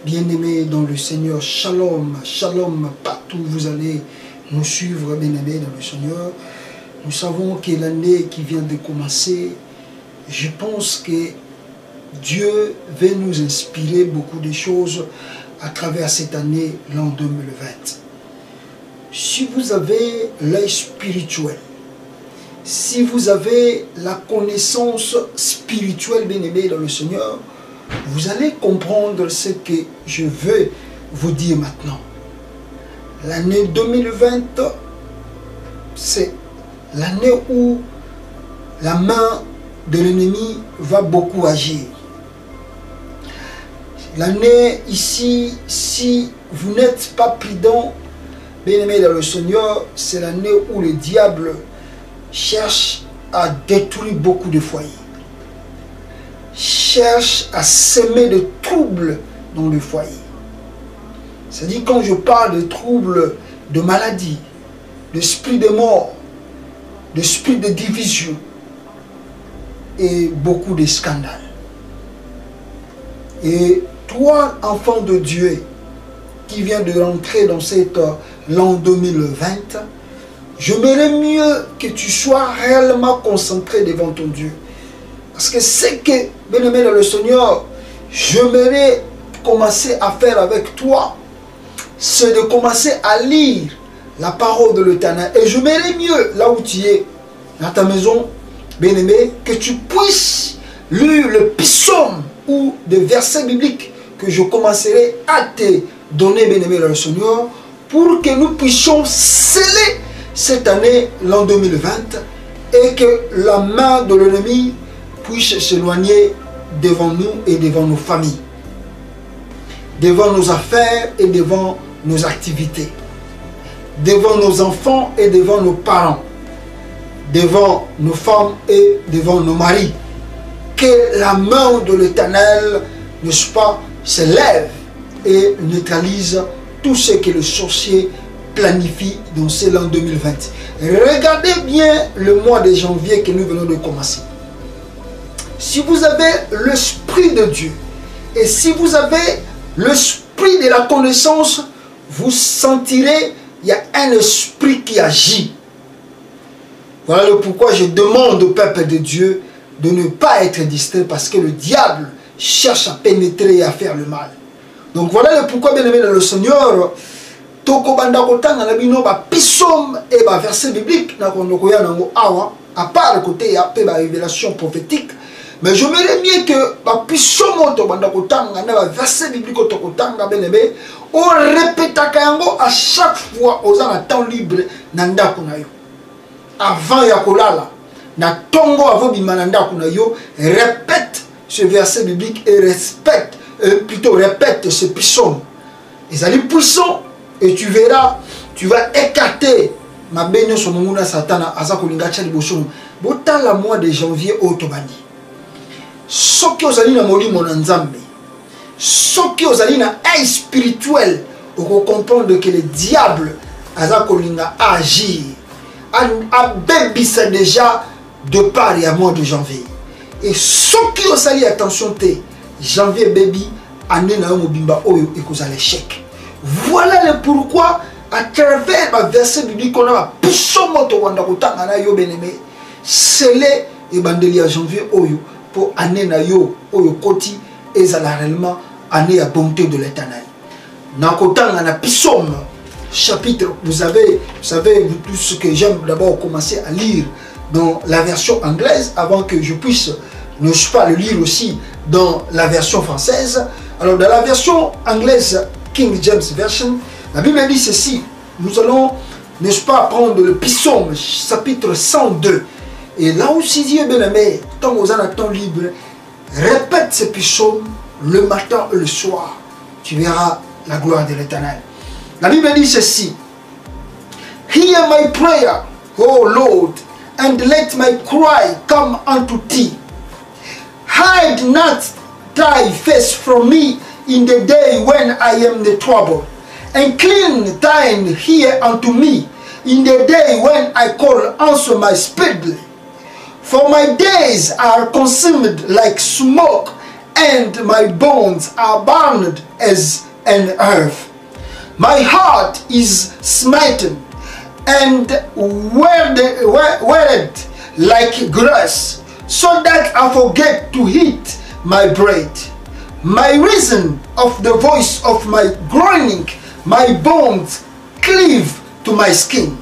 Bien-aimés dans le Seigneur, shalom, shalom, partout où vous allez nous suivre, bien-aimés dans le Seigneur. Nous savons que l'année qui vient de commencer, je pense que Dieu veut nous inspirer beaucoup de choses à travers cette année, l'an 2020. Si vous avez l'œil spirituel, si vous avez la connaissance spirituelle, bien-aimés dans le Seigneur, vous allez comprendre ce que je veux vous dire maintenant. L'année 2020, c'est l'année où la main de l'ennemi va beaucoup agir. L'année ici, si vous n'êtes pas prudent, bien-aimés dans le Seigneur, c'est l'année où le diable cherche à détruire beaucoup de foyers. Cherche à semer de troubles dans le foyer. C'est-à-dire quand je parle de troubles de maladie, d'esprit de mort, d'esprit de division et beaucoup de scandales. Et toi, enfant de Dieu, qui viens de rentrer dans cet l'an 2020, j'aimerais mieux que tu sois réellement concentré devant ton Dieu. Parce que ce que, bien-aimé dans le Seigneur, j'aimerais commencer à faire avec toi, c'est de commencer à lire la parole de l'Éternel. Et j'aimerais mieux, là où tu es, dans ta maison, bien-aimé, que tu puisses lire le psaume ou des versets bibliques que je commencerai à te donner, bien-aimé dans le Seigneur, pour que nous puissions sceller cette année, l'an 2020, et que la main de l'ennemi puisse s'éloigner devant nous et devant nos familles, devant nos affaires et devant nos activités, devant nos enfants et devant nos parents, devant nos femmes et devant nos maris. Que la main de l'Éternel, n'est-ce pas, se lève et neutralise tout ce que le sorcier planifie dans ce l'an 2020. Regardez bien le mois de janvier que nous venons de commencer. Si vous avez l'Esprit de Dieu et si vous avez l'Esprit de la connaissance, vous sentirez qu'il y a un esprit qui agit. Voilà le pourquoi je demande au peuple de Dieu de ne pas être distrait, parce que le diable cherche à pénétrer et à faire le mal. Donc voilà le pourquoi, bien aimé dans le Seigneur, et verset biblique, à part le côté de la révélation prophétique, mais je m'aimerais mieux que verset biblique on répète à chaque fois aux temps libre avant yakolala na tongo avant bimananda kunayo, répète ce verset biblique et répète ce psaume. Ils allaient puissants et tu verras, tu vas écarter ma béné sur mon satana azakolinga tchali boshon. Bota la mois de janvier au Tobani. Soki ozali na molimo na nzambe, soki ozali na œil spirituel, on comprend que le diable azakolinga agir, a bébissa déjà de part et à mois de janvier. Et soki ozali attention te, janvier baby, année na mobimba oyo et cause à l'échec. Voilà le pourquoi à travers le verset biblique on a poussé moto wanda kutanga na yo beneme, scellé et bandeli à janvier oyo. Pour année na yo oyo koti ezala réellement année à bonté de l'Éternel. Nakotanga na psaume chapitre, vous savez vous tous que j'aime d'abord commencer à lire dans la version anglaise avant que je puisse ne pas le lire aussi dans la version française. Alors dans la version anglaise King James Version, la Bible dit ceci. Nous allons, n'est-ce pas, prendre le psaume chapitre 102. Et là aussi, Dieu bien-aimé, tant que vous en avez temps libre, répète ce psaume le matin et le soir. Tu verras la gloire de l'Éternel. La Bible dit ceci. Hear my prayer, O Lord, and let my cry come unto thee. Hide not thy face from me in the day when I am in trouble. Incline thine ear unto me in the day when I call, answer my speedily. For my days are consumed like smoke, and my bones are burned as an earth. My heart is smitten and wearied like grass, so that I forget to eat my bread. My reason of the voice of my groaning, my bones cleave to my skin.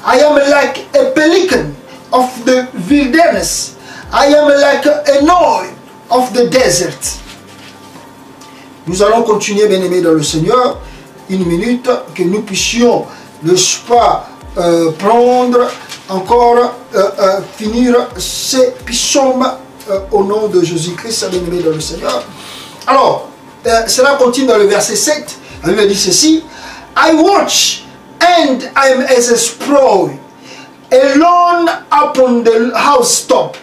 I am like a pelican of the wilderness. I am like an oil of the desert. Nous allons continuer, bien-aimés dans le Seigneur, une minute, que nous puissions, n'est-ce pas, prendre encore, finir ces psaumes au nom de Jésus-Christ, bien-aimés dans le Seigneur. Alors, cela continue dans le verset 7. La Bible dit ceci: I watch and I am as a sprout, alone upon the housetop.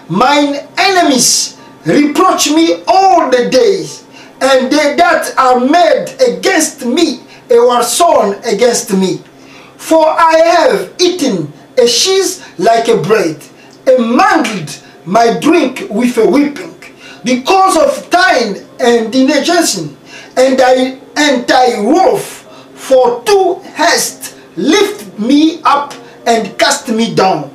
Mine enemies reproach me all the days, and they that are made against me are sown against me. For I have eaten a cheese like a bread, and mangled my drink with a whipping, because of thine indignation, and thy wrath, for thou hast lifted me up and cast me down.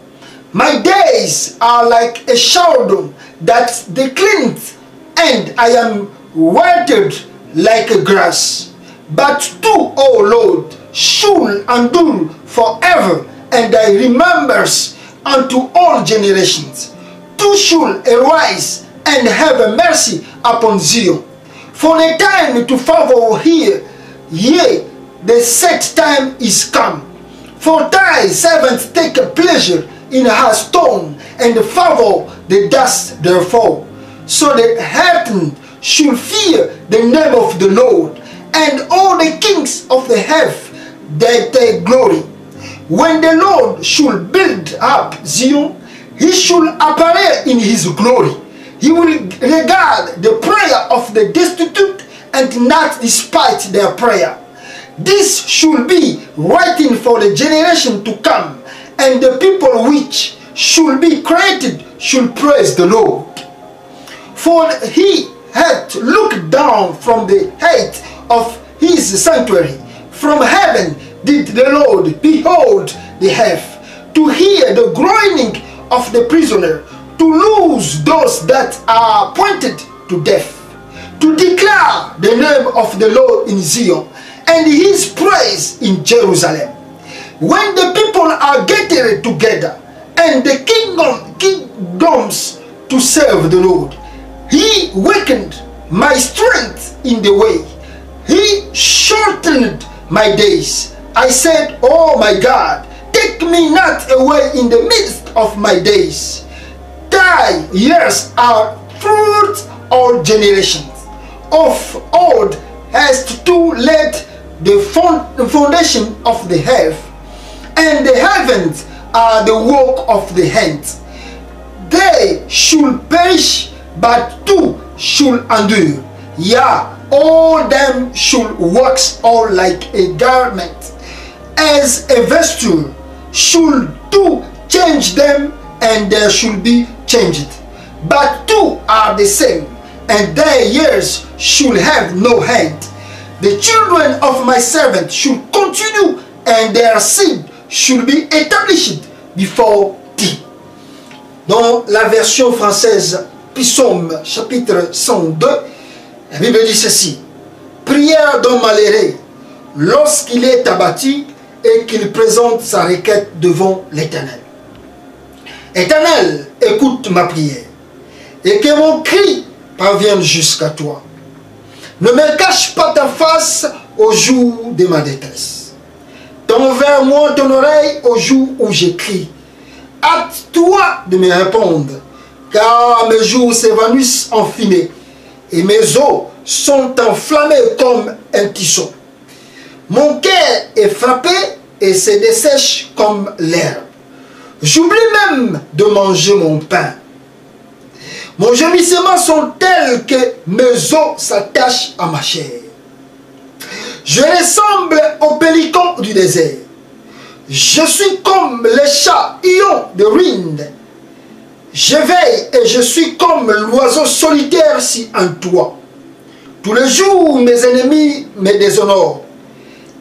My days are like a shadow that declines, and I am withered like a grass. But thou, O Lord, shall endure forever, and thy remembrance unto all generations. Thou shalt arise and have a mercy upon Zion. For the time to favor here, yea, the set time is come. For thy servants take a pleasure in her stone, and favor the dust therefore. So the heathen should fear the name of the Lord, and all the kings of the earth that take glory. When the Lord should build up Zion, he should appear in his glory. He will regard the prayer of the destitute and not despite their prayer. This should be writing for the generation to come, and the people which should be created should praise the Lord. For he hath looked down from the height of his sanctuary. From heaven did the Lord behold the earth, to hear the groaning of the prisoner, to loose those that are appointed to death, to declare the name of the Lord in Zion, and his praise in Jerusalem. When the people are gathered together, and the kingdoms to serve the Lord, he wakened my strength in the way. He shortened my days. I said, oh my God, take me not away in the midst of my days. Thy years are throughout all generations. Of old hast thou laid the foundation of the earth, and the heavens are the work of the hands. They should perish, but thou should endure. Yea, all them should wax all like a garment. As a vesture should thou change them, and they should be changed. But two are the same, and their years should have no end. The children of my servant should continue, and their seed should be established before thee. Dans la version française, Psaume chapitre 102, la Bible dit ceci: prière d'un malheureux lorsqu'il est abattu et qu'il présente sa requête devant l'Éternel. Éternel, écoute ma prière, et que mon cri parvienne jusqu'à toi. Ne me cache pas ta face au jour de ma détresse. Tends vers moi ton oreille au jour où j'écris. Hâte-toi de me répondre, car mes jours s'évanouissent en fumée, et mes os sont enflammés comme un tisson. Mon cœur est frappé et se dessèche comme l'herbe. J'oublie même de manger mon pain. Mon gémissement sont tels que mes os s'attachent à ma chair. Je ressemble au pélican du désert. Je suis comme les chats ions de ruines. Je veille et je suis comme l'oiseau solitaire si un toit. Tous les jours, mes ennemis me déshonorent.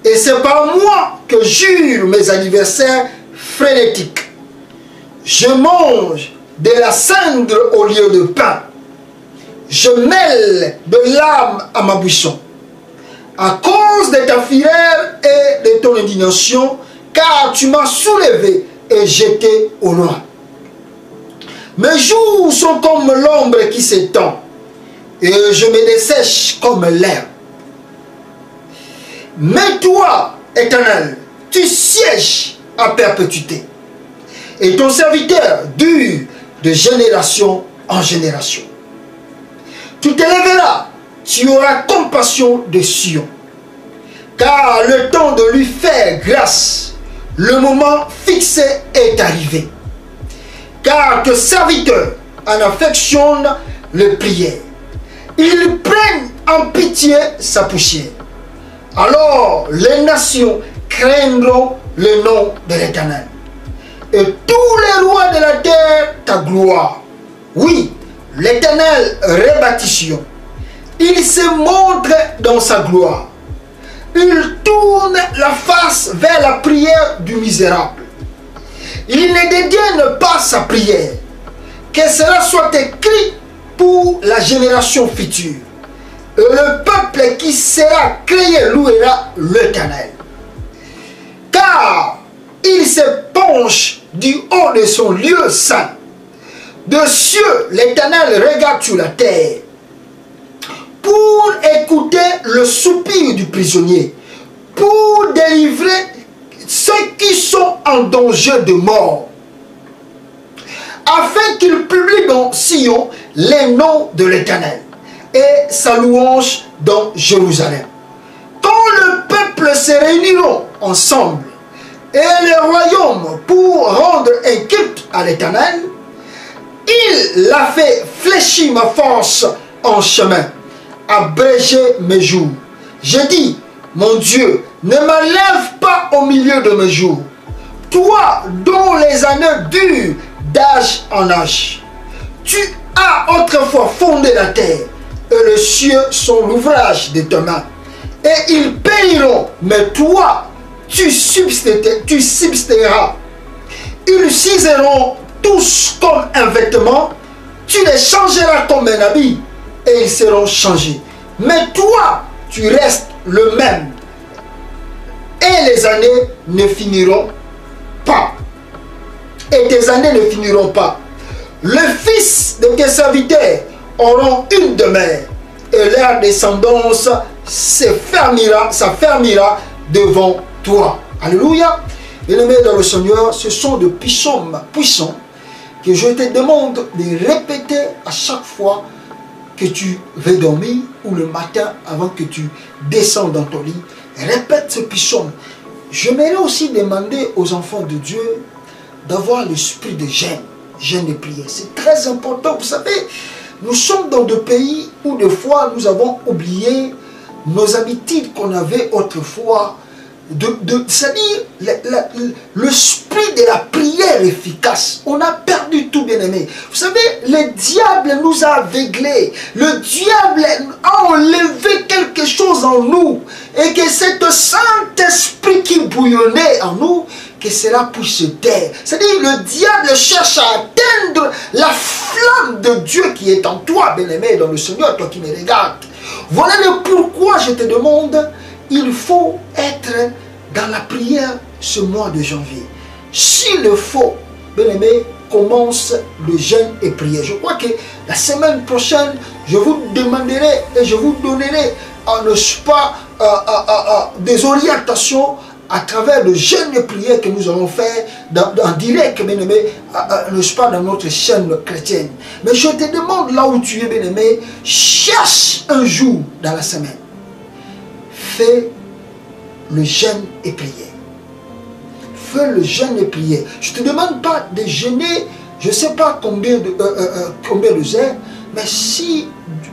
Et c'est par moi que jurent mes adversaires frénétiques. Je mange de la cendre au lieu de pain. Je mêle de l'âme à ma bouisson. À cause de ta fureur et de ton indignation, car tu m'as soulevé et jeté au loin. Mes jours sont comme l'ombre qui s'étend, et je me dessèche comme l'herbe. Mais toi, Éternel, tu sièges à perpétuité, et ton serviteur dure de génération en génération. Tu t'élèveras, tu auras compassion de Sion, car le temps de lui faire grâce, le moment fixé est arrivé. Car tes serviteurs en affectionnent les prières. Ils prennent en pitié sa poussière. Alors les nations craindront le nom de l'Éternel. Et tous les rois de la terre ta gloire. Oui, l'Éternel rebâtit Sion. Il se montre dans sa gloire. Il tourne la face vers la prière du misérable. Il ne dédaigne pas sa prière. Que cela soit écrit pour la génération future. Et le peuple qui sera créé louera l'Éternel. Car il se penche du haut de son lieu saint. De cieux, l'Éternel regarde sur la terre pour écouter le soupir du prisonnier, pour délivrer ceux qui sont en danger de mort, afin qu'il publie dans Sion les noms de l'Éternel et sa louange dans Jérusalem. Quand le peuple se réuniront ensemble et les royaumes pour rendre un culte à l'Éternel, il a fait fléchir ma force en chemin, abréger mes jours. J'ai dit, mon Dieu, ne m'enlève pas au milieu de mes jours, toi dont les années durent d'âge en âge. Tu as autrefois fondé la terre, et les cieux sont l'ouvrage de tes mains. Et ils périront, mais toi, tu subsisteras. Ils s'useront tous comme un vêtement, tu les changeras comme un habit, et ils seront changés. Mais toi, tu restes le même, et les années ne finiront pas. Et tes années ne finiront pas. Le fils de tes serviteurs auront une demeure, et leur descendance s'affermira devant toi. Alléluia. Bien-aimés dans le Seigneur, ce sont des psaumes puissants que je te demande de répéter à chaque fois que tu vas dormir ou le matin avant que tu descends dans ton lit. Répète ce psaume. J'aimerais aussi demander aux enfants de Dieu d'avoir l'esprit de jeûne et prière. C'est très important. Vous savez, nous sommes dans des pays où des fois nous avons oublié nos habitudes qu'on avait autrefois. C'est-à-dire l'esprit de la prière efficace. On a perdu tout, bien aimé. Vous savez, le diable nous a aveuglés. Le diable a enlevé quelque chose en nous. Et que cet Saint-Esprit qui bouillonnait en nous, que cela puisse se taire. C'est-à-dire le diable cherche à atteindre la flamme de Dieu qui est en toi, bien aimé, dans le Seigneur, toi qui me regardes. Voilà le pourquoi je te demande. Il faut être dans la prière ce mois de janvier. S'il le faut, bien aimé, commence le jeûne et prière. Je crois que la semaine prochaine, je vous demanderai et je vous donnerai, n'est-ce pas, des orientations à travers le jeûne et prière que nous allons faire en direct, bien aimé, n'est-ce pas, dans notre chaîne chrétienne. Mais je te demande là où tu es, bien aimé, cherche un jour dans la semaine. Fais le jeûne et prière. Fais le jeûne et prière. Je ne te demande pas de jeûner, je ne sais pas combien de heures, mais si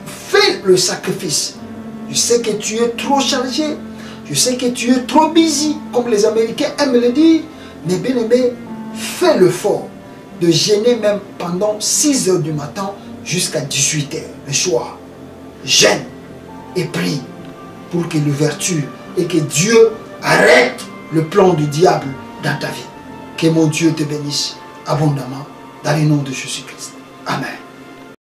fais le sacrifice. Je sais que tu es trop chargé, je sais que tu es trop busy, comme les Américains aiment le dire, mais bien aimé, fais l'effort de jeûner même pendant 6 heures du matin jusqu'à 18 heures le soir. Jeûne et prie pour que l'ouverture et que Dieu arrête le plan du diable dans ta vie. Que mon Dieu te bénisse abondamment dans le nom de Jésus-Christ. Amen.